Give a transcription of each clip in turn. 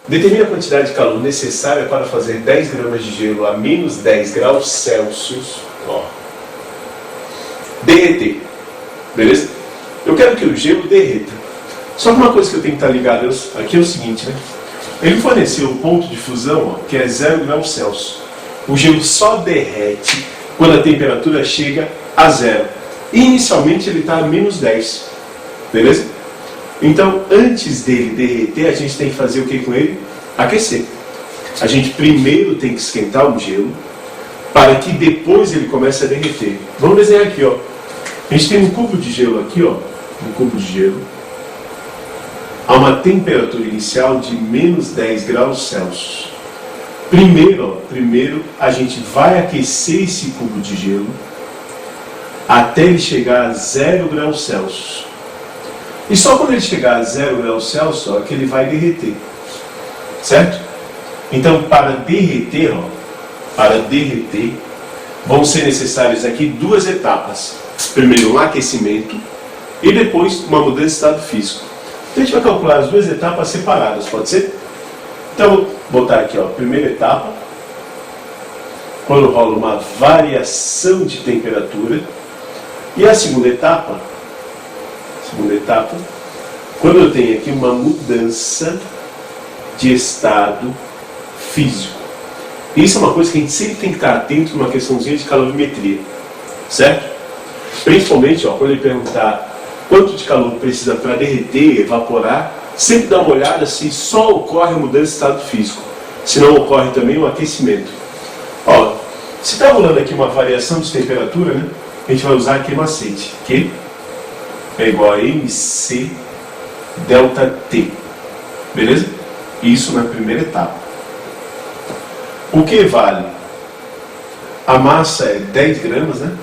Determina a quantidade de calor necessária para fazer 10 gramas de gelo a menos 10 graus Celsius derreter. Beleza? Eu quero que o gelo derreta. Só que uma coisa que eu tenho que estar ligado aqui é o seguinte, né? Ele forneceu o ponto de fusão, que é 0 graus Celsius. O gelo só derrete quando a temperatura chega a 0. Inicialmente ele está a menos 10. Beleza? Então, antes dele derreter, a gente tem que fazer o que com ele? Aquecer. A gente primeiro tem que esquentar o gelo, para que depois ele comece a derreter. Vamos desenhar aqui, ó. A gente tem um cubo de gelo aqui, ó. Um cubo de gelo. A uma temperatura inicial de menos 10 graus Celsius. Primeiro a gente vai aquecer esse cubo de gelo até ele chegar a 0 graus Celsius. E só quando ele chegar a 0 graus Celsius é que ele vai derreter. Certo? Então, para derreter, vão ser necessárias aqui duas etapas. Primeiro, um aquecimento e depois uma mudança de estado físico. Então, a gente vai calcular as duas etapas separadas, pode ser? Então, vou botar aqui, ó, primeira etapa, quando rola uma variação de temperatura. E a segunda etapa, quando eu tenho aqui uma mudança de estado físico. Isso é uma coisa que a gente sempre tem que estar atento numa questãozinha de calorimetria, certo? Principalmente, ó, quando ele perguntar quanto de calor precisa para derreter, evaporar, sempre dá uma olhada se só ocorre a mudança de estado físico, se não ocorre também um aquecimento. Ó, se está rolando aqui uma variação de temperatura, né, a gente vai usar aqui macete, que é igual a MC delta T, beleza? Isso na primeira etapa. O que vale? A massa é 10 gramas, né?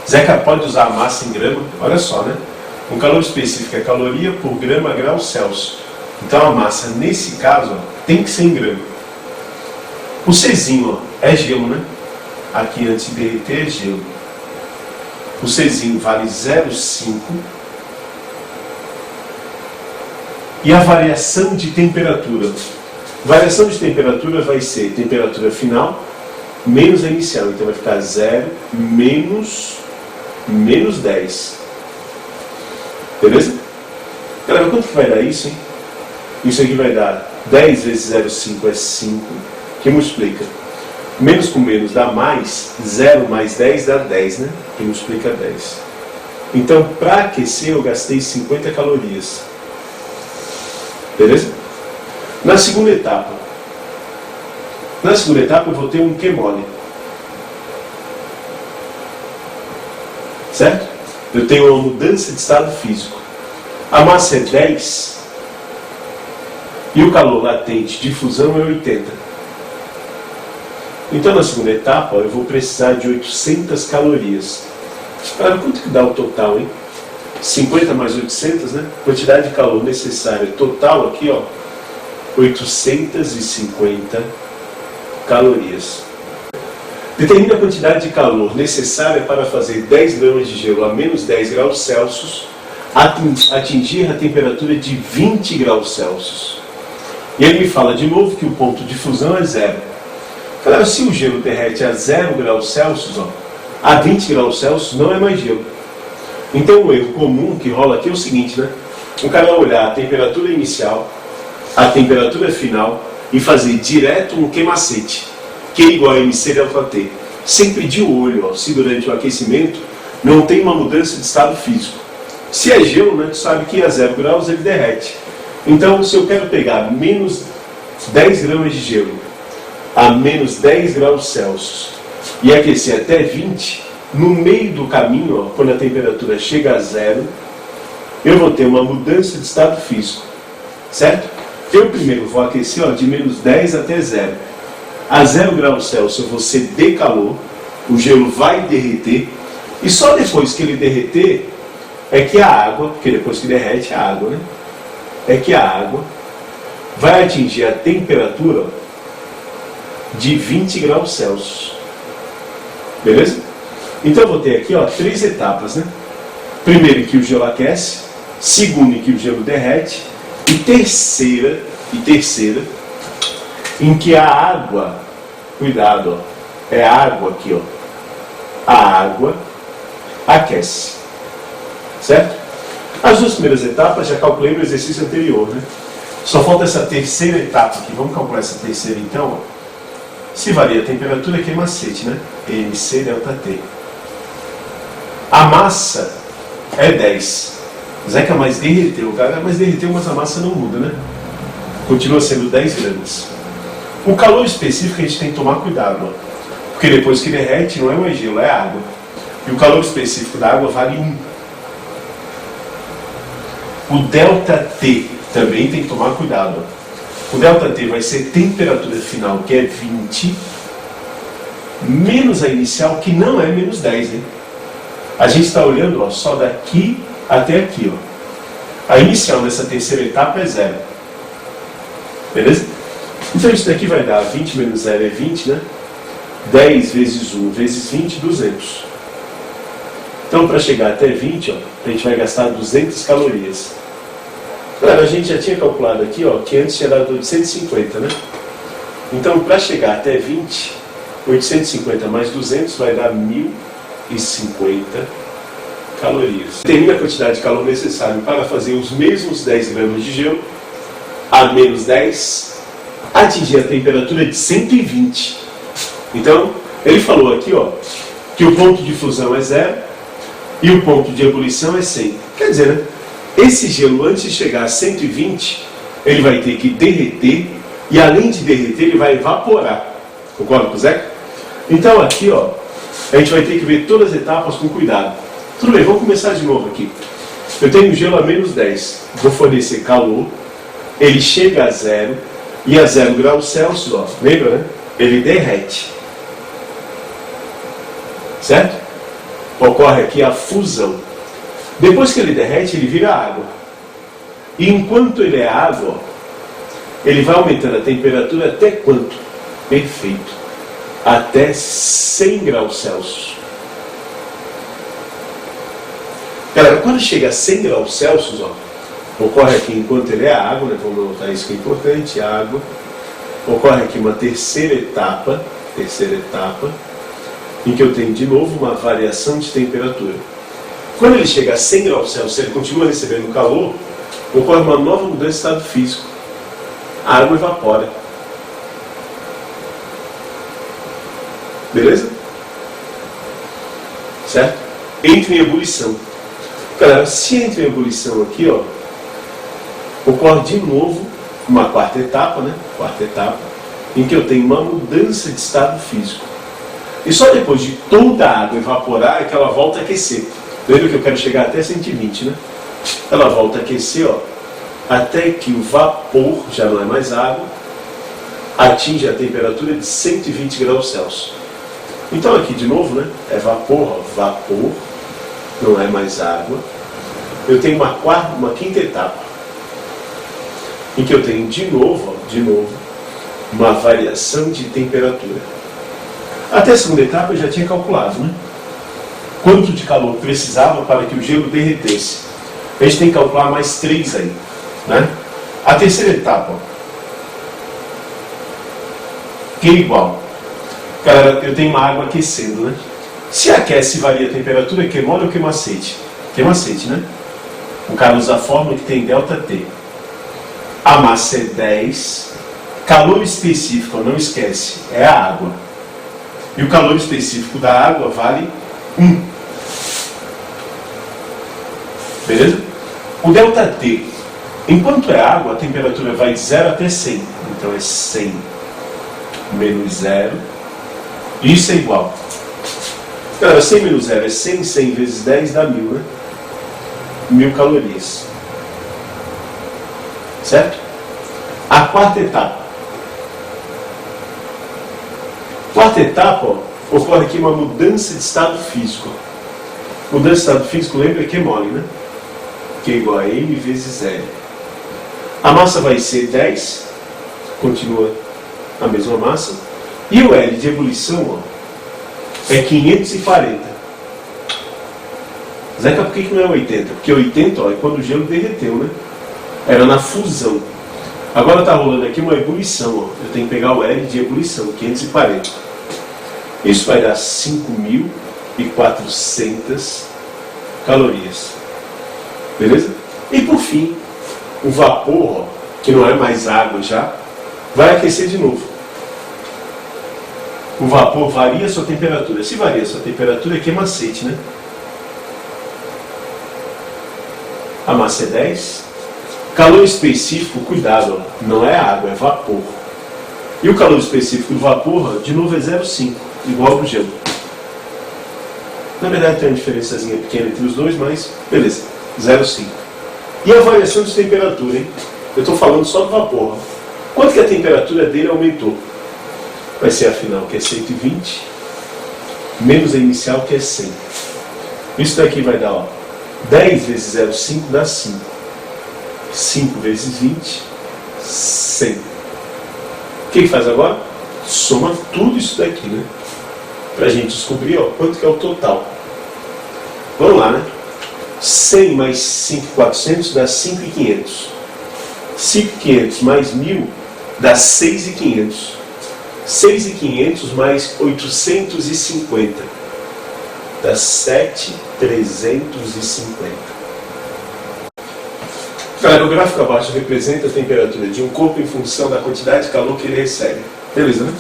Zeca pode usar a massa em grama, olha só, né? O calor específico é caloria por grama grau Celsius. Então a massa, nesse caso, ó, tem que ser em grama. O Czinho, ó, é gelo, né? Aqui antes de derreter é gelo. O Czinho vale 0,5. E a variação de temperatura? Variação de temperatura vai ser temperatura final menos a inicial. Então vai ficar 0 menos 10. Beleza? Galera, quanto que vai dar isso, hein? Isso aqui vai dar 10 vezes 0,5 é 5, que multiplica. Menos com menos dá mais, 0 mais 10 dá 10, né? Que multiplica 10. Então, para aquecer, eu gastei 50 calorias. Beleza? Na segunda etapa eu vou ter um Q-mole. Certo? Eu tenho uma mudança de estado físico. A massa é 10 e o calor latente de fusão é 80. Então, na segunda etapa, eu vou precisar de 800 calorias. Cara, quanto que dá o total, hein? 50 mais 800, né? Quantidade de calor necessária total aqui, ó, 850 calorias. Determina a quantidade de calor necessária para fazer 10 gramas de gelo a menos 10 graus Celsius atingir a temperatura de 20 graus Celsius. E ele me fala de novo que o ponto de fusão é 0. Claro, se o gelo derrete a 0 graus Celsius, ó, a 20 graus Celsius não é mais gelo. Então o erro comum que rola aqui é o seguinte, né? O cara vai olhar a temperatura inicial, a temperatura final e fazer direto um Q-macete, Q igual a MC delta T. Sempre de olho, ó, se durante o aquecimento não tem uma mudança de estado físico. Se é gelo, né, tu sabe que a 0 graus ele derrete. Então, se eu quero pegar menos 10 gramas de gelo a menos 10 graus Celsius e aquecer até 20, no meio do caminho, ó, quando a temperatura chega a 0, eu vou ter uma mudança de estado físico, certo? Eu primeiro vou aquecer, ó, de menos 10 até 0. A 0 graus Celsius eu vou ceder calor, o gelo vai derreter, e só depois que ele derreter é que a água, porque depois que derrete a água, né? É que a água vai atingir a temperatura de 20 graus Celsius. Beleza? Então eu vou ter aqui, ó, 3 etapas, né? Primeiro, em que o gelo aquece. Segundo, em que o gelo derrete. E terceira, e terceira, em que a água, cuidado, ó, é a água aqui, ó, a água aquece, certo? As duas primeiras etapas já calculei no exercício anterior, né? Só falta essa terceira etapa aqui. Vamos calcular essa terceira então, ó. Se varia a temperatura, que é macete, né? MC delta T. A massa é 10. Zeca, mas derreteu, cara, mas derreteu, mas a massa não muda, né? Continua sendo 10 gramas. O calor específico a gente tem que tomar cuidado, ó. Porque depois que derrete não é mais gelo, é água. E o calor específico da água vale 1. O delta T também tem que tomar cuidado, ó. O delta T vai ser temperatura final, que é 20, menos a inicial, que não é menos 10, hein? A gente está olhando, ó, só daqui até aqui, ó. A inicial nessa terceira etapa é 0. Beleza? Então isso daqui vai dar 20 menos 0 é 20, né? 10 vezes 1 vezes 20, 200. Então para chegar até 20, ó, a gente vai gastar 200 calorias. Claro, a gente já tinha calculado aqui, ó, que antes tinha dado 850, né? Então, para chegar até 20, 850 mais 200 vai dar 1050 calorias. Determina a quantidade de calor necessário para fazer os mesmos 10 gramas de gelo a menos 10, atingir a temperatura de 120. Então, ele falou aqui, ó, que o ponto de fusão é 0 e o ponto de ebulição é 100. Quer dizer, né? Esse gelo, antes de chegar a 120, ele vai ter que derreter, e além de derreter, ele vai evaporar. Concorda com o Zeca? Então aqui, ó, a gente vai ter que ver todas as etapas com cuidado. Tudo bem, vamos começar de novo aqui. Eu tenho gelo a menos 10, vou fornecer calor, ele chega a 0, e a 0 graus Celsius, ó, lembra, né? Ele derrete. Certo? Ocorre aqui a fusão. Depois que ele derrete, ele vira água. E enquanto ele é água, ele vai aumentando a temperatura até quanto? Perfeito. Até 100 graus Celsius. Galera, quando chega a 100 graus Celsius, ó, ocorre aqui, enquanto ele é água, né, vamos notar isso que é importante, água. Ocorre aqui uma terceira etapa, em que eu tenho de novo uma variação de temperatura. Quando ele chega a 100 graus Celsius, ele continua recebendo calor, ocorre uma nova mudança de estado físico. A água evapora. Beleza? Certo? Entra em ebulição. Galera, se entra em ebulição aqui, ó, ocorre de novo uma quarta etapa, né? Quarta etapa, em que eu tenho uma mudança de estado físico. E só depois de toda a água evaporar é que ela volta a aquecer. Lembra que eu quero chegar até 120, né? Ela volta a aquecer, ó, até que o vapor, já não é mais água, atinge a temperatura de 120 graus Celsius. Então aqui de novo, né? É vapor, ó, vapor, não é mais água. Eu tenho uma quinta etapa, em que eu tenho de novo, uma variação de temperatura. Até a segunda etapa eu já tinha calculado, né? Quanto de calor precisava para que o gelo derretesse. A gente tem que calcular mais 3 aí, né? A terceira etapa, que é igual. Galera, eu tenho uma água aquecendo, né? Se aquece e varia a temperatura, que mole ou que macete? Que macete, né? O cara usa a fórmula que tem delta T. A massa é 10, calor específico, não esquece, é a água. E o calor específico da água vale 1. Beleza? O delta T, enquanto é água, a temperatura vai de 0 até 100. Então é 100 menos 0. Isso é igual. Galera, 100 menos 0 é 100, 100 vezes 10 dá 1000, né? 1000 calorias. Certo? A quarta etapa. Quarta etapa, ó, ocorre aqui uma mudança de estado físico. Mudança de estado físico, lembra que é mole, né? Que é igual a M vezes L. A massa vai ser 10, continua a mesma massa. E o L de ebulição, ó, é 540. Zeca, por que não é 80? Porque 80, ó, é quando o gelo derreteu, né? Era na fusão. Agora está rolando aqui uma ebulição. Ó. Eu tenho que pegar o L de ebulição, 540. Isso vai dar 5.400 calorias. Beleza? E por fim, o vapor, ó, que não é mais água já, vai aquecer de novo. O vapor varia a sua temperatura. Se varia a sua temperatura, aqui é macete, né? A massa é 10. Calor específico, cuidado, ó, não é água, é vapor. E o calor específico do vapor, ó, de novo, é 0,5, igual ao gelo. Na verdade tem uma diferençazinha pequena entre os dois, mas beleza, 0,5. E a variação de temperatura, hein? Eu estou falando só do vapor. Ó. Quanto que a temperatura dele aumentou? Vai ser a final, que é 120, menos a inicial, que é 100. Isso daqui vai dar, ó, 10 vezes 0,5 dá 5. 5 vezes 20, 100. O que faz agora? Soma tudo isso daqui, né? Para a gente descobrir, ó, quanto que é o total. Vamos lá, né? 100 mais 5.400 dá 5.500. 5.500 mais 1.000 dá 6.500. 6.500 mais 850 dá 7.350. Galera, o gráfico abaixo representa a temperatura de um corpo em função da quantidade de calor que ele recebe. Beleza, né?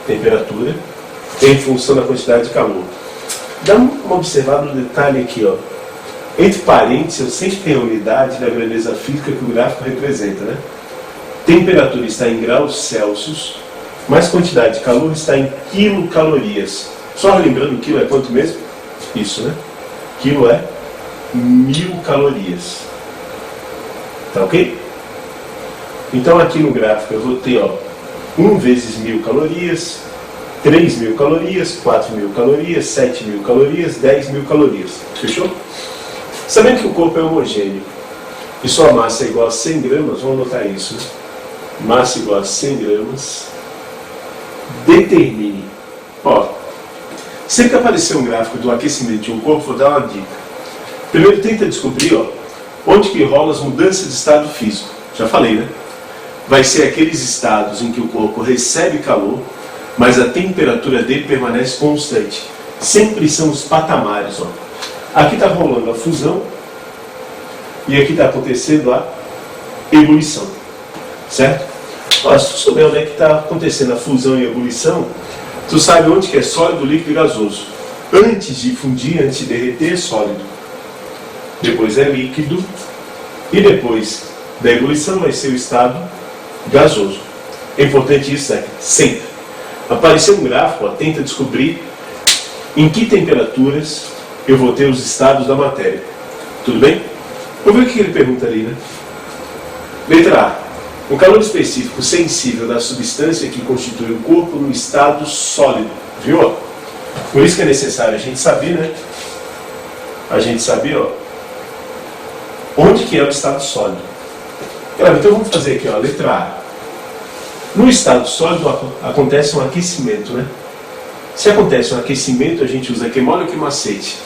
Temperatura em função da quantidade de calor. Dá uma observada no detalhe aqui, ó. Entre parênteses, eu sempre tenho a unidade da grandeza física que o gráfico representa, né? Temperatura está em graus Celsius, mais quantidade de calor está em quilocalorias. Só lembrando, quilo é quanto mesmo? Isso, né? Quilo é 1.000 calorias. Tá ok? Então aqui no gráfico eu vou ter, ó, 1 vezes 1.000 calorias, 3.000 calorias, 4.000 calorias, 7.000 calorias, 10.000 calorias. Fechou? Sabendo que o corpo é homogêneo e sua massa é igual a 100 gramas, vamos anotar isso, né? Massa igual a 100 gramas, determine. Ó, sempre que aparecer um gráfico do aquecimento de um corpo, vou dar uma dica. Primeiro tenta descobrir, ó, onde que rola as mudanças de estado físico. Já falei, né? Vai ser aqueles estados em que o corpo recebe calor, mas a temperatura dele permanece constante. Sempre são os patamares, ó. Aqui está rolando a fusão e aqui está acontecendo a ebulição. Certo? Ó, se tu souber onde é que está acontecendo a fusão e a ebulição, tu sabe onde que é sólido, líquido e gasoso. Antes de fundir, antes de derreter, é sólido. Depois é líquido. E depois da ebulição vai ser o estado gasoso. É importante isso, né? Sempre. Apareceu um gráfico, ó, tenta descobrir em que temperaturas eu vou ter os estados da matéria. Tudo bem? Vamos ver o que ele pergunta ali, né? Letra A. O calor específico sensível da substância que constitui o corpo no estado sólido. Viu? Por isso que é necessário a gente saber, né? A gente saber, ó, onde que é o estado sólido. Galera, então vamos fazer aqui, ó, letra A. No estado sólido acontece um aquecimento, né? Se acontece um aquecimento, a gente usa queimole ou queimacete?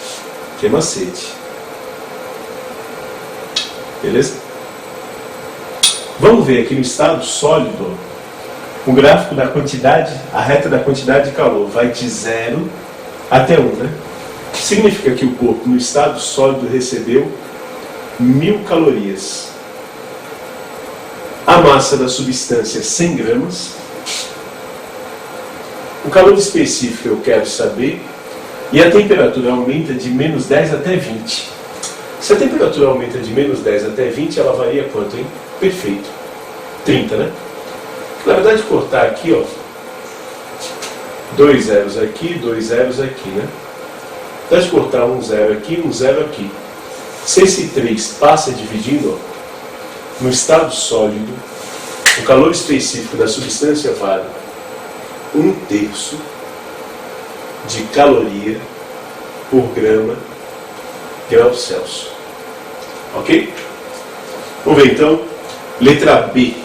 Queimacete. Beleza? Vamos ver aqui no estado sólido, o gráfico da quantidade, a reta da quantidade de calor vai de 0 até 1, né? Significa que o corpo no estado sólido recebeu 1.000 calorias. A massa da substância é 100 gramas. O calor específico eu quero saber. E a temperatura aumenta de menos 10 até 20. Se a temperatura aumenta de menos 10 até 20, ela varia quanto, hein? Perfeito. 30, né? Na verdade, cortar aqui, ó, 2 zeros aqui, 2 zeros aqui, né? Na verdade, cortar um zero aqui, um zero aqui. Se esse 3 passa dividindo, ó, no estado sólido, o calor específico da substância vale 1/3 de caloria por grama grau Celsius. Ok? Vamos ver então, letra B.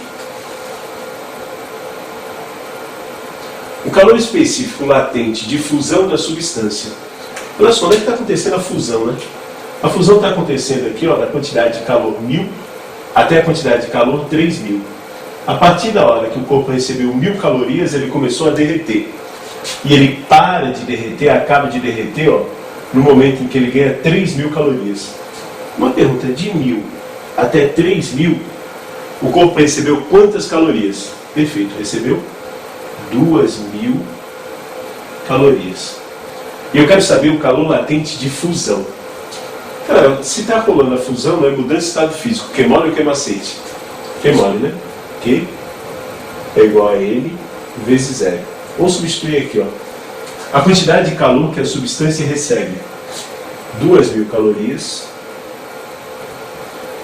O calor específico latente de fusão da substância. Olha só, onde é que está acontecendo a fusão, né? A fusão está acontecendo aqui, ó, da quantidade de calor 1.000 até a quantidade de calor 3.000. A partir da hora que o corpo recebeu 1000 calorias, ele começou a derreter. E ele para de derreter, acaba de derreter, no momento em que ele ganha 3000 calorias. Uma pergunta, de 1000 até 3000, o corpo recebeu quantas calorias? Perfeito, recebeu 2000 calorias. E eu quero saber o calor latente de fusão. Cara, se está rolando a fusão, não é mudança de estado físico. Q mole ou Q macete? Q mole, né? Q é igual a N vezes R. Vamos substituir aqui, a quantidade de calor que a substância recebe. 2000 calorias.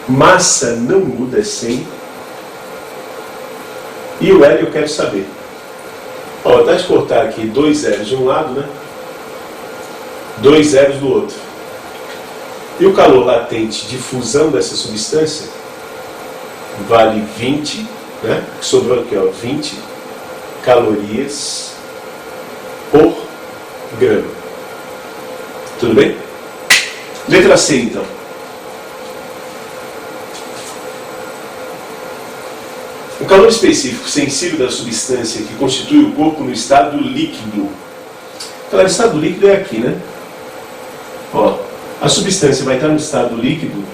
Massa não muda, é 100. E o L eu quero saber. Tá de cortar aqui 2 zeros de um lado, né? 2 zeros do outro. E o calor latente de fusão dessa substância vale 20, né? Sobrou aqui, 20 calorias por grama. Tudo bem? Letra C, então. O calor específico sensível da substância que constitui o corpo no estado líquido. Claro, o estado líquido é aqui, né? A substância vai estar no estado líquido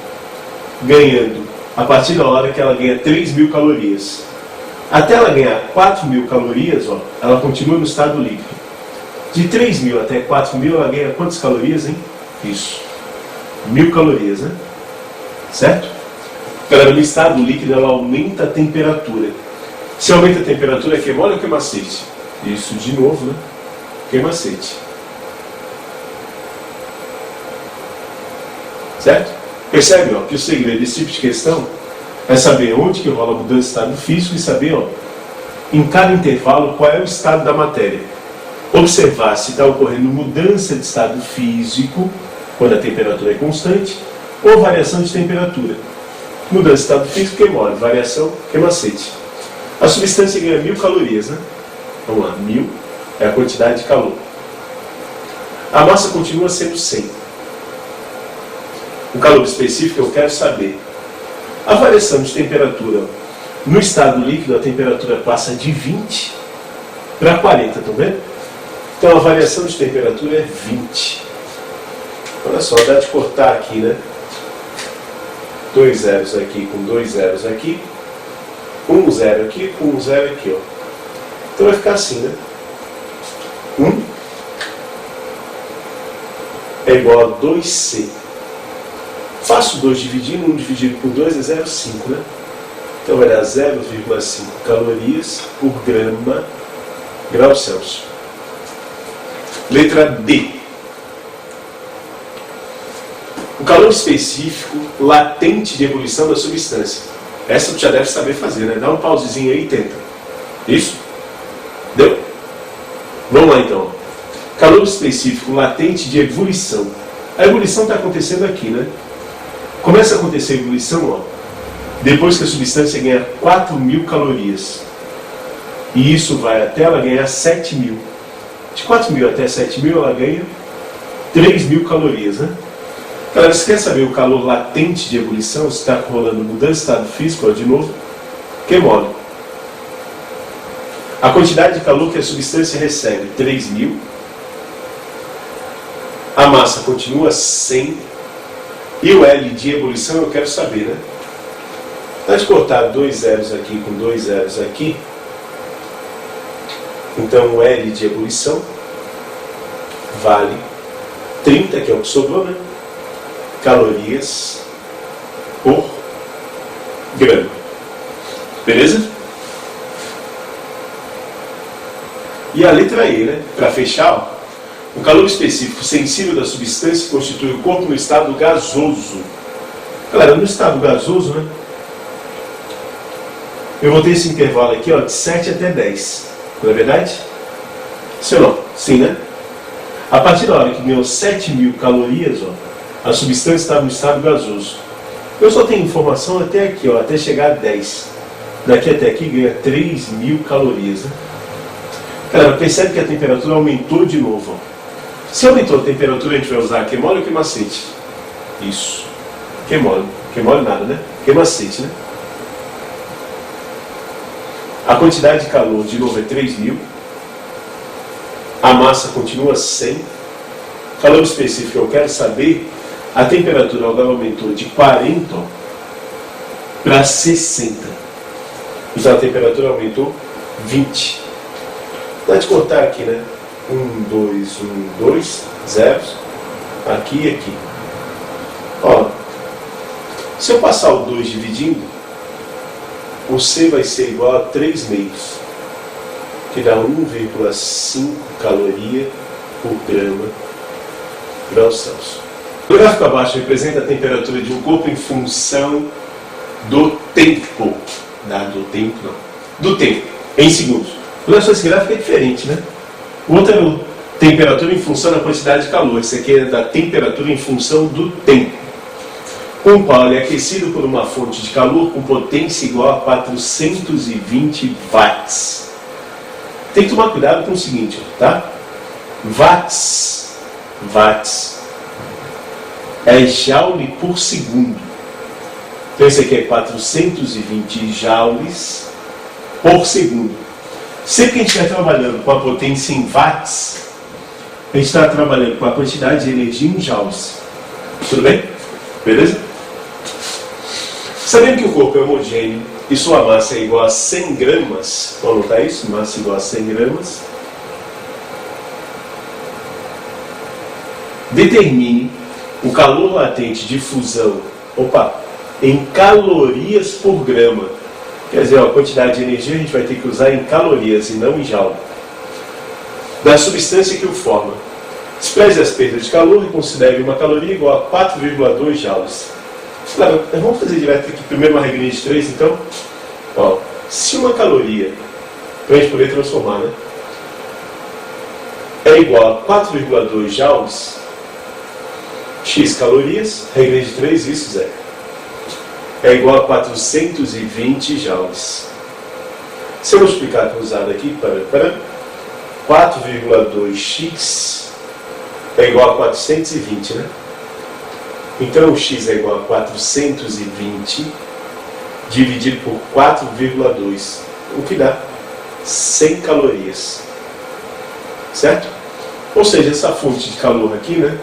ganhando, a partir da hora que ela ganha 3000 calorias. Até ela ganhar 4000 calorias, ela continua no estado líquido. De 3000 até 4000, ela ganha quantas calorias, hein? Isso. 1000 calorias, né? Certo? Galera, no estado líquido ela aumenta a temperatura. Se aumenta a temperatura, é Q mole ou Q macete? Isso, de novo, né? Q macete. Certo? Percebe, que o segredo desse tipo de questão é saber onde que rola a mudança de estado físico e saber, em cada intervalo, qual é o estado da matéria. Observar se está ocorrendo mudança de estado físico, quando a temperatura é constante, ou variação de temperatura. Mudança de estado físico, Q mole, variação, Q macete. A substância ganha 1000 calorias, né? Vamos lá, 1000 é a quantidade de calor. A massa continua sendo 100. O calor específico eu quero saber. A variação de temperatura. No estado líquido, a temperatura passa de 20 para 40, estão vendo? Então a variação de temperatura é 20. Olha só, dá de cortar aqui, né? 2 zeros aqui com 2 zeros aqui. 1 zero aqui com 1 zero aqui, Então vai ficar assim, né? 1 é igual a 2C. Faço 2 dividindo, 1 dividido por 2 é 0,5, né? Então vai dar 0,5 calorias por grau Celsius. Letra D. O calor específico latente de ebulição da substância. Essa tu já deve saber fazer, né? Dá um pausezinho aí e tenta. Isso? Deu? Vamos lá então. Calor específico latente de ebulição. A ebulição está acontecendo aqui, né? Começa a acontecer a ebulição, depois que a substância ganha 4000 calorias. E isso vai até ela ganhar 7000. De 4000 até 7000 ela ganha 3000 calorias, né? Galera, você quer saber o calor latente de ebulição? Se está rolando mudança de estado físico, de novo, Q mole. A quantidade de calor que a substância recebe, 3000. A massa continua 100. E o L de ebulição eu quero saber, né? Dá de cortar 2 zeros aqui com 2 zeros aqui. Então o L de ebulição vale 30, que é o que sobrou, né? Calorias por grama. Beleza? E a letra E, né? Para fechar, o calor específico sensível da substância constitui o corpo no estado gasoso. Galera, no estado gasoso, né? Eu vou ter esse intervalo aqui, de 7 até 10. Não é verdade? Sim ou não? Sim, né? A partir da hora que ganhou 7000 calorias, a substância estava no estado gasoso. Eu só tenho informação até aqui, até chegar a 10. Daqui até aqui ganha 3000 calorias. Né? Galera, percebe que a temperatura aumentou de novo. Se aumentou a temperatura, a gente vai usar Q mole ou Q macete? Isso. Q mole. Q mole nada, né? Q macete, né? A quantidade de calor, de novo, é 3.000. A massa continua 100. Calor específico, eu quero saber, a temperatura agora aumentou de 40 para 60. Então a temperatura aumentou 20. Dá de contar aqui, né? 2 zeros. Aqui e aqui. Ó, se eu passar o 2 dividindo, o C vai ser igual a 3 meios, que dá 1,5 caloria por graus Celsius. O gráfico abaixo representa a temperatura de um corpo em função do tempo. Do tempo, em segundos. Olha só, esse gráfico é diferente, né? O outro é a temperatura em função da quantidade de calor. Esse aqui é da temperatura em função do tempo. Com o qual ele é aquecido por uma fonte de calor com potência igual a 420 watts. Tem que tomar cuidado com o seguinte, tá? Watts é joule por segundo. Então esse aqui é 420 joules por segundo. Sempre que a gente estiver trabalhando com a potência em watts, a gente está trabalhando com a quantidade de energia em joules. Tudo bem? Beleza? Sabendo que o corpo é homogêneo e sua massa é igual a 100 gramas, vamos anotar isso? Massa igual a 100 gramas. Determine o calor latente de fusão em calorias por grama. Quer dizer, a quantidade de energia a gente vai ter que usar em calorias e não em joule. Da substância que o forma. Despreze as perdas de calor e considere uma caloria igual a 4,2 joules. Claro, vamos fazer direto aqui primeiro uma regrinha de 3, então. Ó, se uma caloria, para a gente poder transformar, né, é igual a 4,2 joules, x calorias, regra de 3, isso, Zé, é igual a 420 joules. Se eu multiplicar cruzado aqui para 4,2x é igual a 420, né? Então o x é igual a 420 dividido por 4,2, o que dá 100 calorias. Certo? Ou seja, essa fonte de calor aqui, né,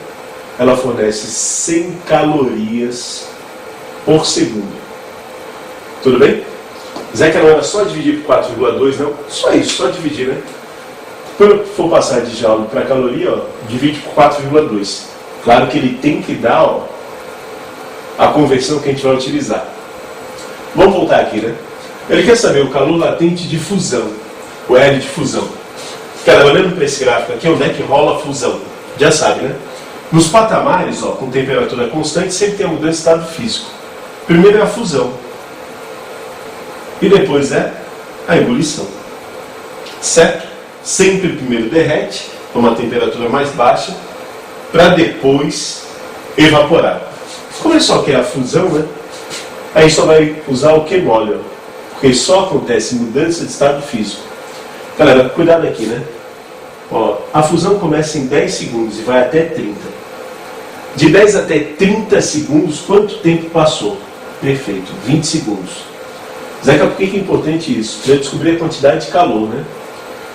ela fornece 100 calorias por segundo. Tudo bem? Zeca não era só dividir por 4,2, não? Só isso, só dividir, né? Quando for passar de joule para caloria, ó, divide por 4,2. Claro que ele tem que dar, ó, a conversão que a gente vai utilizar. Vamos voltar aqui, né? Ele quer saber o calor latente de fusão, o L de fusão. Cara, olhando para esse gráfico aqui, onde é que rola a fusão? Já sabe, né? Nos patamares, ó, com temperatura constante, sempre tem a mudança de estado físico. Primeiro é a fusão. E depois é a ebulição. Certo? Sempre primeiro derrete, a uma temperatura mais baixa, para depois evaporar. Como é só que é a fusão, né? Aí só vai usar o QMOL, porque só acontece mudança de estado físico. Galera, cuidado aqui, né? Ó, a fusão começa em 10 segundos e vai até 30. De 10 até 30 segundos, quanto tempo passou? Perfeito, 20 segundos. Zeca, por que é importante isso? Para eu descobrir a quantidade de calor, né?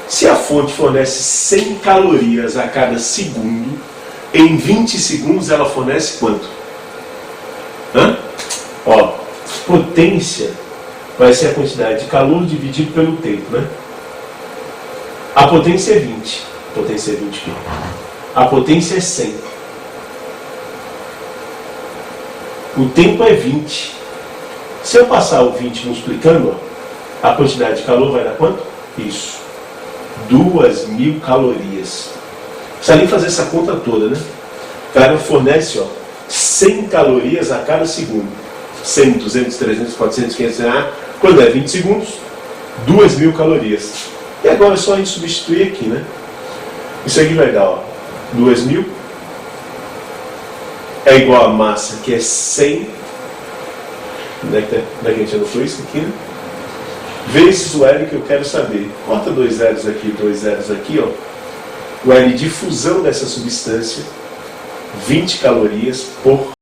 Se a fonte fornece 100 calorias a cada segundo, em 20 segundos ela fornece quanto? Ó, potência vai ser a quantidade de calor dividido pelo tempo, né? A potência é 20. A potência é 20 aqui. A potência é 100. O tempo é 20. Se eu passar o 20 multiplicando, ó, a quantidade de calor vai dar quanto? Isso. 2.000 calorias. Precisa nem fazer essa conta toda, né? O cara fornece, ó, 100 calorias a cada segundo. 100, 200, 300, 400, 500, quando é 20 segundos, 2.000 calorias. E agora é só a gente substituir aqui, né? Isso aqui vai dar, ó, 2.000 é igual a massa, que é 100. Onde é que a gente anotou isso aqui, né? Vezes o L que eu quero saber. Corta 2 zeros aqui, 2 zeros aqui, ó. O L de fusão dessa substância, 20 calorias por